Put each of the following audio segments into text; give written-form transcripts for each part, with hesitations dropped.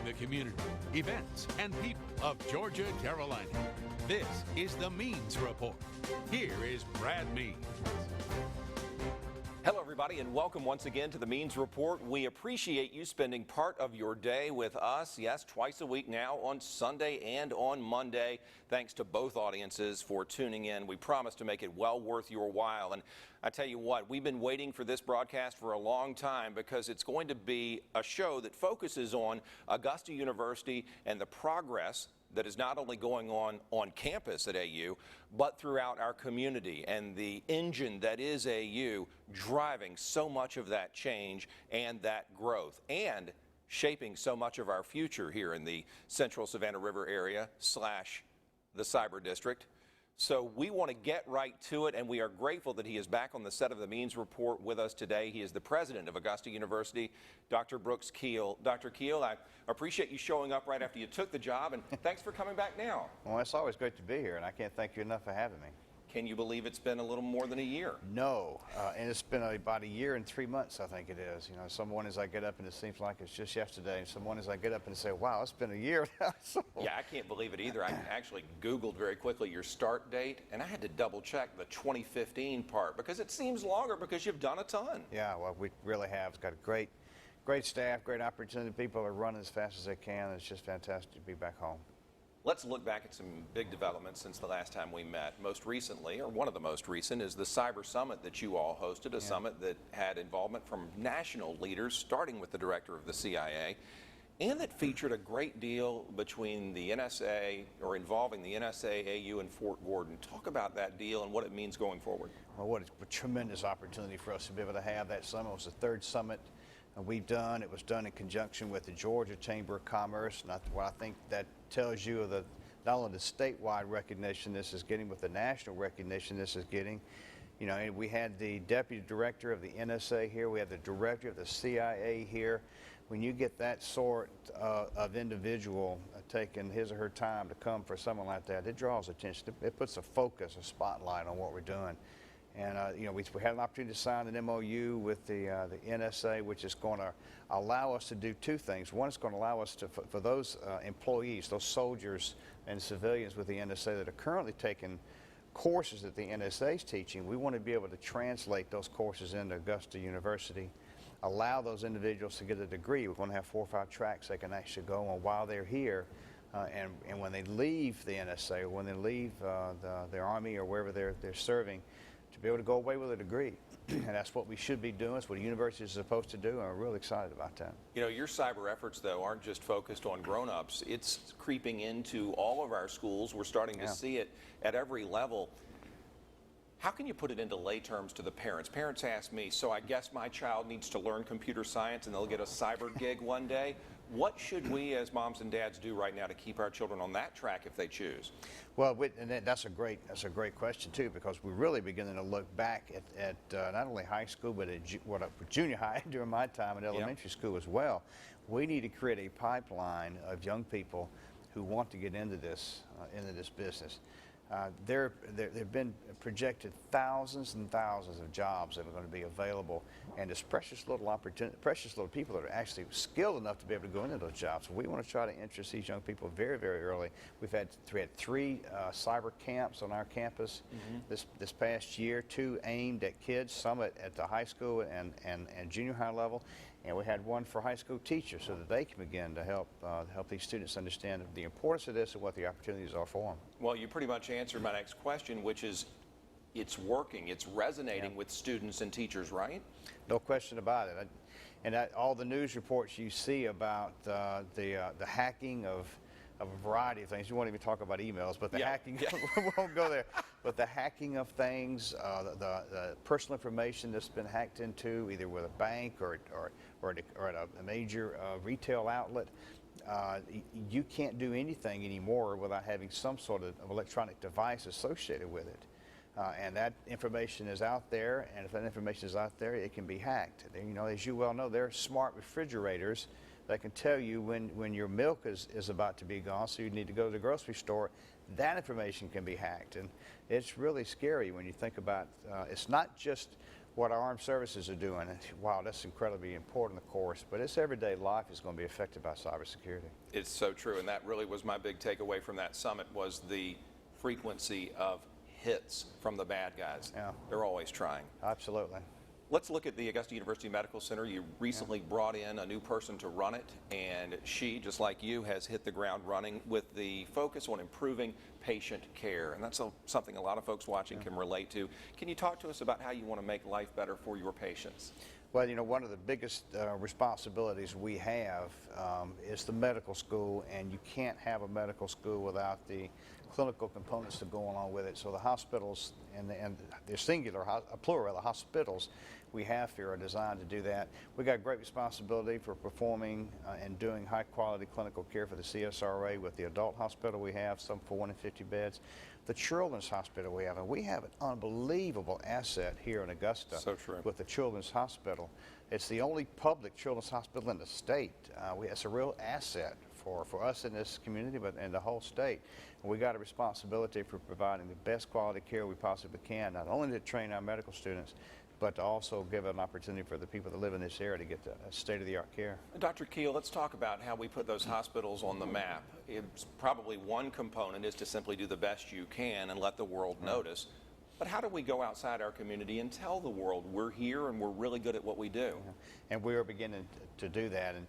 the community, events, and people of Georgia, Carolina. This is the Means Report. Here is Brad Means. Hello, everybody, and welcome once again to the Means Report. We appreciate you spending part of your day with us, yes, twice a week now on Sunday and on Monday. Thanks to both audiences for tuning in. We promise to make it well worth your while. And I tell you what, we've been waiting for this broadcast for a long time because it's going to be a show that focuses on Augusta University and the progress that is not only going on campus at AU, but throughout our community, and the engine that is AU driving so much of that change and that growth, and shaping so much of our future here in the Central Savannah River area / the Cyber District. So we want to get right to it, and we are grateful that he is back on the set of the Means Report with us today. He is the president of Augusta University, Dr. Brooks Keel. Dr. Keel, I appreciate you showing up right after you took the job, and thanks for coming back now. Well, it's always great to be here, and I can't thank you enough for having me. Can you believe it's been a little more than a year? No, and it's been about a year and 3 months, I think it is. You know, some mornings I get up and it seems like it's just yesterday, and some mornings I get up and say, wow, it's been a year now. So. Yeah, I can't believe it either. I actually Googled very quickly your start date, and I had to double check the 2015 part because it seems longer because you've done a ton. Yeah, well, we really have. It's got a great staff, great opportunity. People are running as fast as they can. It's just fantastic to be back home. Let's look back at some big developments since the last time we met. Most recently, or one of the most recent, is the Cyber Summit that you all hosted, a summit that had involvement from national leaders, starting with the director of the CIA, and that featured a great deal between the NSA, or involving the NSA, AU, and Fort Gordon. Talk about that deal and what it means going forward. Well, what a tremendous opportunity for us to be able to have that summit. It was the third summit we've done. It was done in conjunction with the Georgia Chamber of Commerce, and what I think that tells you of not only the statewide recognition this is getting, but the national recognition this is getting. You know, and we had the deputy director of the NSA here. We had the director of the CIA here. When you get that sort of individual taking his or her time to come for someone like that, it draws attention. It puts a focus, a spotlight on what we're doing. And, you know, we had an opportunity to sign an MOU with the NSA, which is going to allow us to do two things. One, it's going to allow us to, for those employees, those soldiers and civilians with the NSA that are currently taking courses that the NSA is teaching, we want to be able to translate those courses into Augusta University, allow those individuals to get a degree. We're going to have 4 or 5 tracks they can actually go on while they're here. And when they leave the NSA, or when they leave their Army or wherever they're serving, to be able to go away with a degree. And that's what we should be doing. It's what a university is supposed to do, and we're really excited about that. You know, your cyber efforts, though, aren't just focused on grown-ups. It's creeping into all of our schools. We're starting to see it at every level. How can you put it into lay terms to the parents? Parents ask me, so I guess my child needs to learn computer science and they'll get a cyber gig one day. What should we as moms and dads do right now to keep our children on that track if they choose? Well, and that's a great question too, because we're really beginning to look back at not only high school but at junior high during my time in elementary school as well. We need to create a pipeline of young people who want to get into this business. There have been projected thousands and thousands of jobs that are going to be available, and there's precious little people that are actually skilled enough to be able to go into those jobs. So we want to try to interest these young people very, very early. We had 3 cyber camps on our campus this past year, 2 aimed at kids, some at the high school and junior high level. And we had one for high school teachers so that they can begin to help these students understand the importance of this and what the opportunities are for them. Well, you pretty much answered my next question, which is it's working, it's resonating with students and teachers, right? No question about it. And all the news reports you see about the hacking of a variety of things. You won't even talk about emails, but the hacking, we won't go there. But the hacking of things, the personal information that's been hacked into, either with a bank or at a major retail outlet, you can't do anything anymore without having some sort of electronic device associated with it. And that information is out there, and if that information is out there, it can be hacked. You know, as you well know, there are smart refrigerators that can tell you when your milk is about to be gone, so you need to go to the grocery store. That information can be hacked, and it's really scary when you think about it's not just what our armed services are doing. And wow, that's incredibly important, of course, but its everyday life is going to be affected by cybersecurity. It's so true, and that really was my big takeaway from that summit was the frequency of hits from the bad guys. Yeah. They're always trying. Absolutely. Let's look at the Augusta University Medical Center. You recently brought in a new person to run it, and she, just like you, has hit the ground running with the focus on improving patient care. And that's something a lot of folks watching can relate to. Can you talk to us about how you want to make life better for your patients? Well, you know, one of the biggest responsibilities we have is the medical school, and you can't have a medical school without the clinical components that go along with it. So the hospitals and the singular, plural, the hospitals we have here are designed to do that. We got great responsibility for performing and doing high quality clinical care for the CSRA with the adult hospital we have, some 450 beds. The children's hospital we have, and we have an unbelievable asset here in Augusta. So true. With the children's hospital. It's the only public children's hospital in the state. It's a real asset for us in this community, but in the whole state. And we got a responsibility for providing the best quality care we possibly can, not only to train our medical students, but to also give an opportunity for the people that live in this area to get the state-of-the-art care. Dr. Keel, let's talk about how we put those hospitals on the map. It's probably one component is to simply do the best you can and let the world notice. But how do we go outside our community and tell the world we're here and we're really good at what we do? And we are beginning to do that. And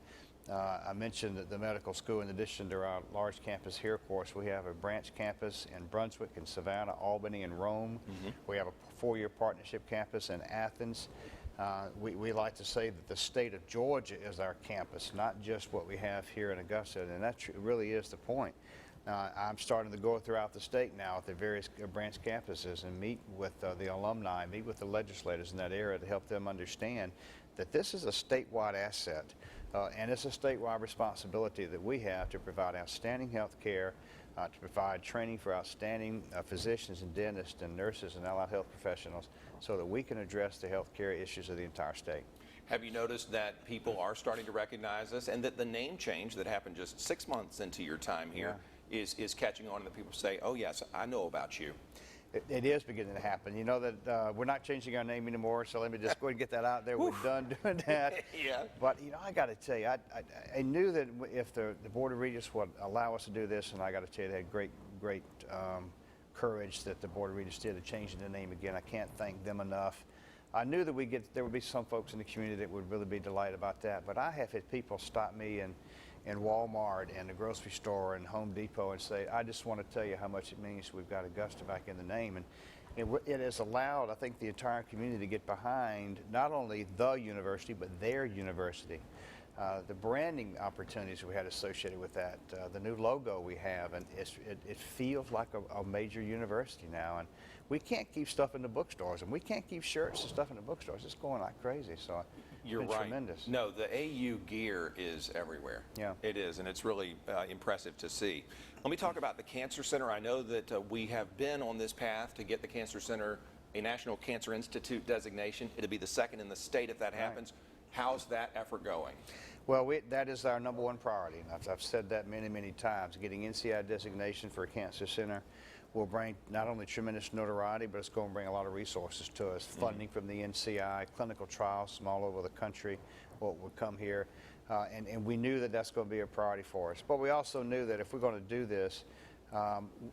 I mentioned that the medical school, in addition to our large campus here, of course, we have a branch campus in Brunswick and Savannah, Albany, and Rome. We have a four-year partnership campus in Athens. We like to say that the state of Georgia is our campus, not just what we have here in Augusta, and that really is the point. I'm starting to go throughout the state now at the various branch campuses and meet with the alumni, meet with the legislators in that area to help them understand that this is a statewide asset. And it's a statewide responsibility that we have to provide outstanding health care, to provide training for outstanding physicians and dentists and nurses and allied health professionals so that we can address the health care issues of the entire state. Have you noticed that people are starting to recognize this and that the name change that happened just 6 months into your time here is catching on and that people say, oh yes, I know about you? It is beginning to happen. You know that we're not changing our name anymore, so let me just go ahead and get that out there. We're done doing that. Yeah. But, you know, I got to tell you, I knew that if the Board of Regents would allow us to do this, and I got to tell you, they had great courage that the Board of Regents did to change the name again. I can't thank them enough. I knew that there would be some folks in the community that would really be delighted about that, but I have had people stop me in Walmart and the grocery store and Home Depot and say, I just want to tell you how much it means we've got Augusta back in the name. And it has allowed, I think, the entire community to get behind not only the university, but their university. The branding opportunities we had associated with that, the new logo we have, and it feels like a major university now. And we can't keep stuff in the bookstores, and we can't keep shirts and stuff in the bookstores. It's going like crazy. So You're it's right. Tremendous. No, the AU gear is everywhere. Yeah. It is, and it's really impressive to see. Let me talk about the Cancer Center. I know that we have been on this path to get the Cancer Center a National Cancer Institute designation. It'll be the second in the state if that happens. How's that effort going? Well, that is our number one priority. And I've said that many times. Getting NCI designation for a cancer center will bring not only tremendous notoriety, but it's going to bring a lot of resources to us. Funding from the NCI, clinical trials from all over the country will come here. And we knew that that's going to be a priority for us. But we also knew that if we're going to do this,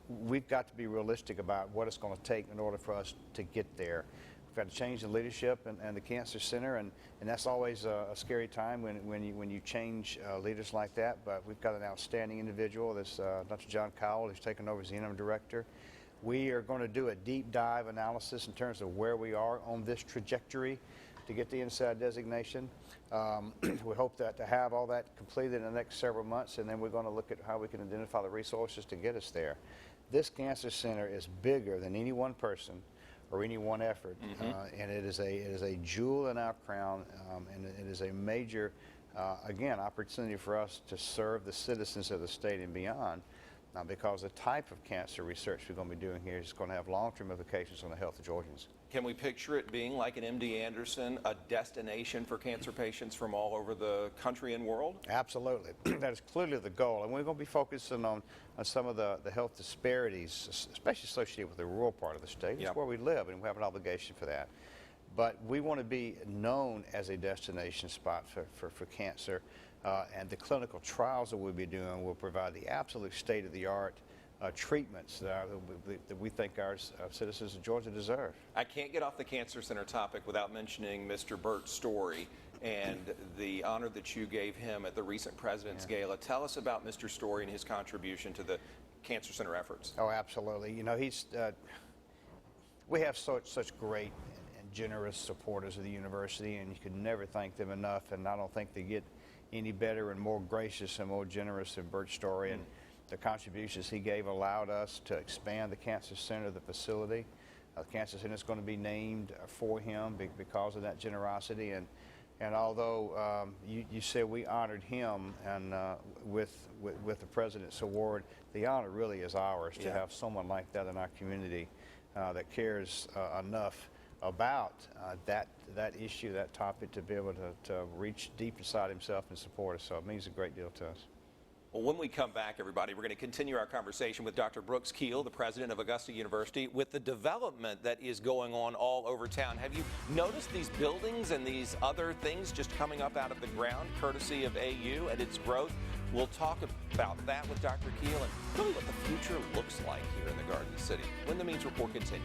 we've got to be realistic about what it's going to take in order for us to get there. We've got to change the leadership and the Cancer Center, and that's always a scary time when you change leaders like that. But we've got an outstanding individual, this Dr. John Cowell, who's taken over as the interim director. We are going to do a deep dive analysis in terms of where we are on this trajectory to get the inside designation. We hope to have all that completed in the next several months, and then we're going to look at how we can identify the resources to get us there. This Cancer Center is bigger than any one person or any one effort, and it is a jewel in our crown, and it is a major, again, opportunity for us to serve the citizens of the state and beyond. Because the type of cancer research we're going to be doing here is going to have long-term implications on the health of Georgians. Can we picture it being like an MD Anderson, a destination for cancer patients from all over the country and world? Absolutely. That is clearly the goal. And we're going to be focusing on some of the health disparities, especially associated with the rural part of the state. It's where we live, and we have an obligation for that. But we want to be known as a destination spot for cancer, and the clinical trials that we'll be doing will provide the absolute state-of-the-art treatments that we think our citizens of Georgia deserve. I can't get off the Cancer Center topic without mentioning Mr. Burt Story and the honor that you gave him at the recent President's Gala. Tell us about Mr. Story and his contribution to the Cancer Center efforts. Oh, absolutely. You know, we have such great and generous supporters of the university, and you could never thank them enough, and I don't think they get any better and more gracious and more generous than Burt Story. And the contributions he gave allowed us to expand the Cancer Center, the facility. The Cancer Center is going to be named for him because of that generosity. And although you said we honored him and with the President's Award, the honor really is ours to have someone like that in our community that cares enough about that issue, that topic, to be able to reach deep inside himself and support us. So it means a great deal to us. Well, when we come back, everybody, we're going to continue our conversation with Dr. Brooks Keel, the president of Augusta University, with the development that is going on all over town. Have you noticed these buildings and these other things just coming up out of the ground, courtesy of AU and its growth? We'll talk about that with Dr. Keel and really what the future looks like here in the Garden City when the Means Report continues.